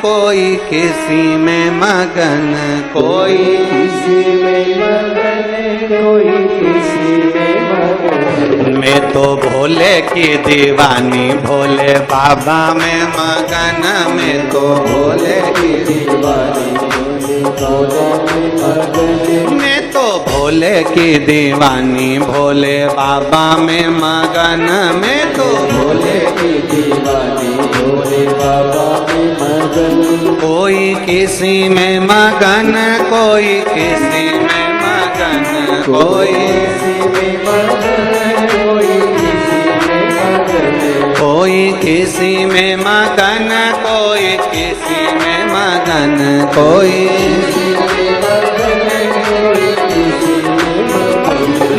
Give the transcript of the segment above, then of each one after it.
कोई किसी में मगन, कोई किसी में मगन, कोई किसी में मगन। मैं तो भोले की दीवानी, भोले बाबा में मगन, मैं तो भोले की दीवानी, भोले बाबा में मगन। मैं तो भोले की दीवानी, भोले बाबा में मगन, मैं तो भोले की दीवानी, भोले बाबा में मगन। कोई किसी में मगन, कोई किसी में मगन, कोई किसी में मगन, कोई किसी में मगन। कोई किसी में मगन, कोई किसी में मगन, कोई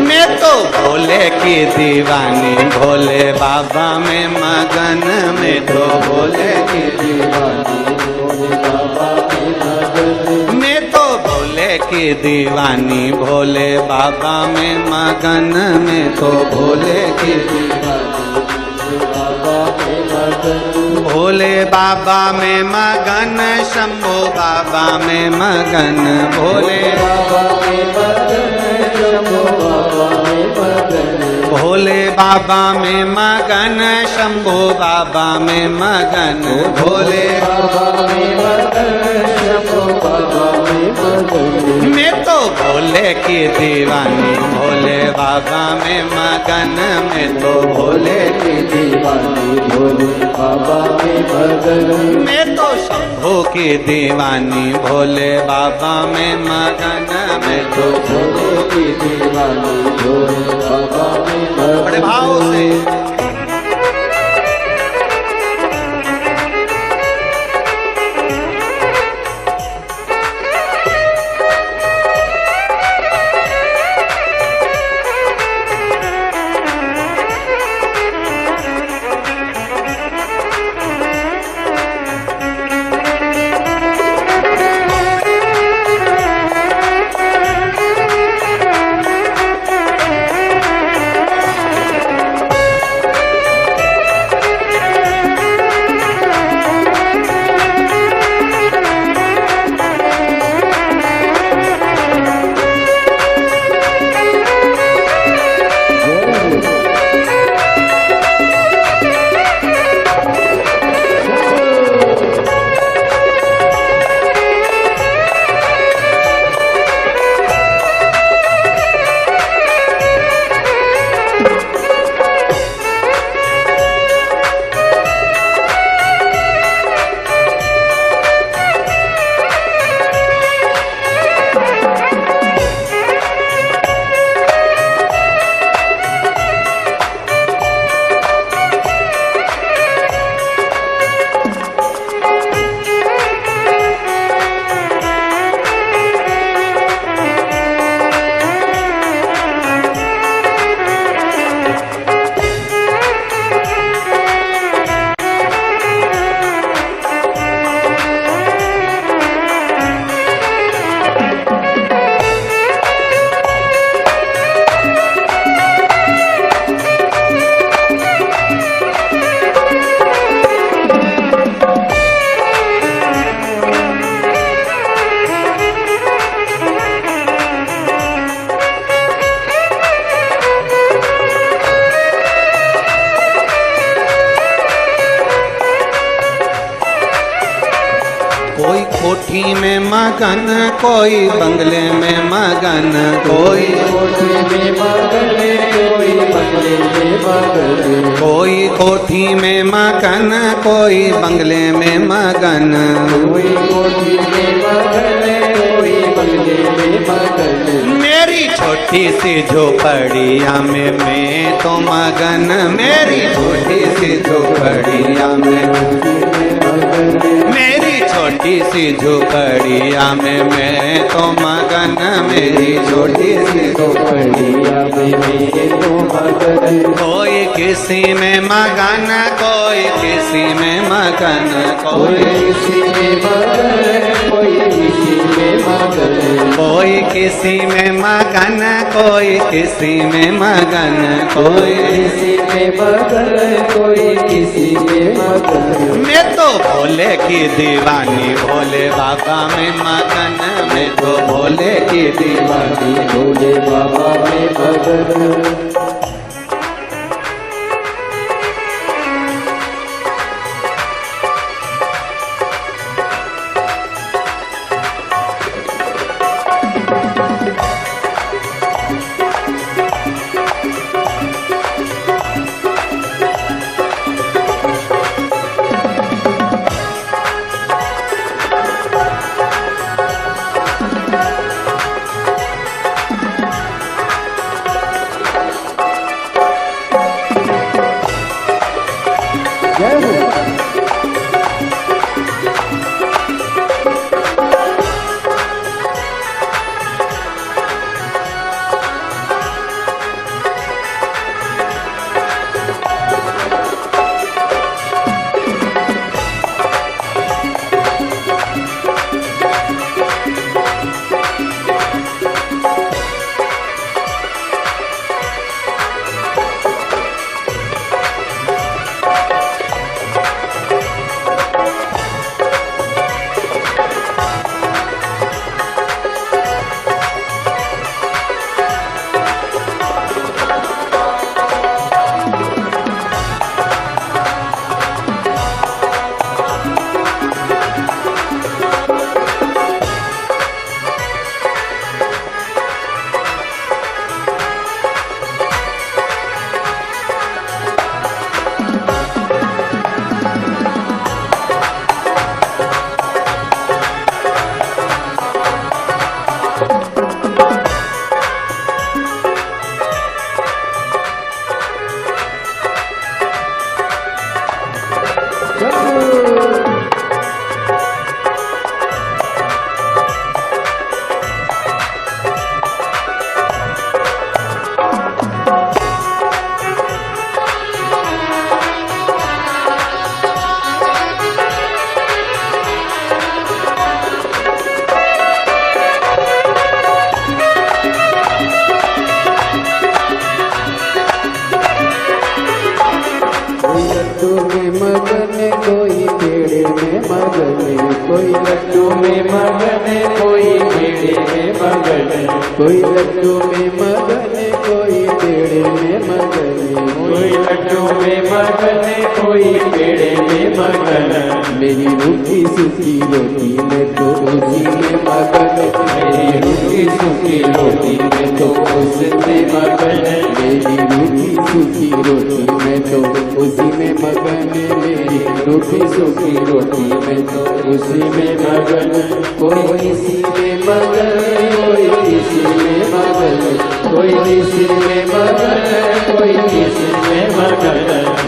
मैं तो भोले की दीवानी, भोले बाबा में मगन, मैं तो भोले की दीवानी, भोले बाबा में मगन। मैं तो भोले की दीवानी, भोले बाबा में मगन, मैं तो भोले की भोले बाबा में मगन, शंभो बाबा में मगन, भोले बाबा में मगन, शंभो बाबा में मगन। भोले बाबा में मगन, शंभो बाबा में मगन, भोले बाबा में मगन, शंभो बाबा में मगन। मैं तो भोले की दीवानी, भोले बाबा में मगन, मैं तो भोले की दीवानी, भोले बाबा में मगन। मैं तो शंभो की दीवानी, भोले बाबा में मगन, मैं तो भोले की दीवानी, भोले बाबा में मगन। बड़े भाव से कोई कोठी में मगन, कोई बंगले में मगन, कोई कोठी में मगन, कोई बंगले में मगन। कोई कोठी में मगन, कोई बंगले में मगन, कोई कोठी में मगन, कोई बंगले में मगन। मेरी छोटी सी झोपड़िया में मैं तो मगन, मेरी छोटी सी झोपड़िया में, मेरी छोटी सी झोपड़िया में मैं तो मगन, मेरी छोटी सी झोपड़िया में मैं तो मगन। कोई किसी में मगन, कोई किसी में मगन, कोई कोई किसी में मगन, कोई किसी में मगन। कोई किसी में मगन, कोई किसी में मगन, कोई किसी में मगन, कोई किसी में मगन। मैं तो भोले की दीवानी, भोले बाबा में मगन, मैं तो भोले की दीवानी। भोले बाबा में मगन। जय हो। लड्डू में मगन, कोई पेड़े में मगन, कोई लड्डू में मगन, कोई पेड़े में मगन, कोई लड्डू में मगन, कोई पेड़े में मगन, कोई लड्डू में मगन, कोई पेड़े में मगन। मेरी रूखी सूखी रोटी में तो उसी में मगन, मेरी रूखी सूखी रोटी में तो उसमें मगन, मेरी रूखी सूखी रोटी में तो उसी में मगन, मेरी रूखी सूखी रोटी में तो उसी में मगन। कोई किसी में मगन, कोई किसी में मगन, कोई किसी में मगन, कोई किसी में मगन।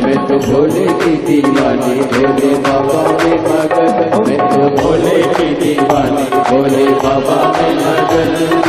मैं तो भोले की दीवानी, भोले बाबा में मगन, मैं तो भोले की दीवानी, भोले बाबा में मगन।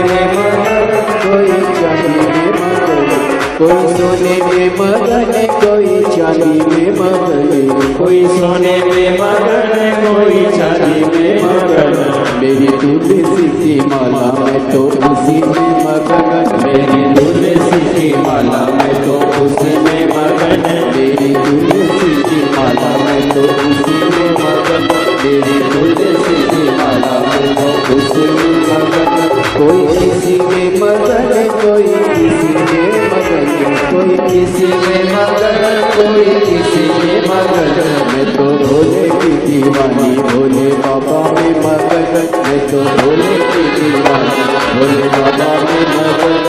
में मगन, कोई चांदी में मगन, कोई सोने में मगन, कोई चांदी में मगन, कोई सोने में मगन, कोई चांदी में मगन। मेरी तुलसी की माला मैं तो उसी में मगन, मेरी तुलसी की माला में तो उसी में मगन, मेरी तुलसी की माला मैं तो उसी में मगन, मेरी तुलसी की माला मैं तो उसी में मगन। कोई किसी में मगन, कोई किसी में मगन, कोई किसी में मगन, कोई किसी में मगन। मैं तो भोले की दीवानी, भोले बाबा में मगन, मैं तो भोले की दीवानी, भोले बाबा में मगन।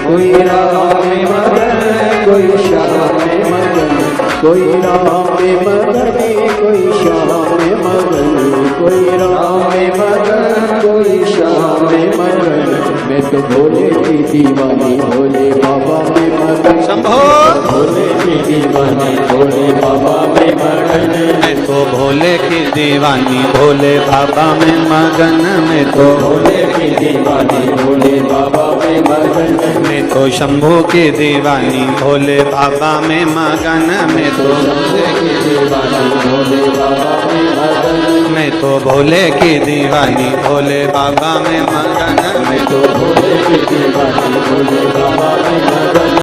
कोई राम में मगन, कोई श्याम में मगन, कोई राम में मगन, कोई श्याम में मगन, कोई राम में मगन, कोई श्याम में मगन। मैं तो भोले की दीवानी, भोले बाबा में मगन, शंभो भोले की दीवानी, भोले बाबा में मगन। मैं तो भोले की दीवानी, भोले बाबा में मगन, मैं तो भोले की दीवानी, भोले बाबा में मगन, मैं तो शंभू की दीवानी, भोले बाबा में मगन, मैं तो भोले की दीवानी, भोले बाबा में मगन। मैं तो भोले की दीवानी, भोले बाबा में मगन, मैं तो भोले की दीवानी, भोले बाबा में मगन।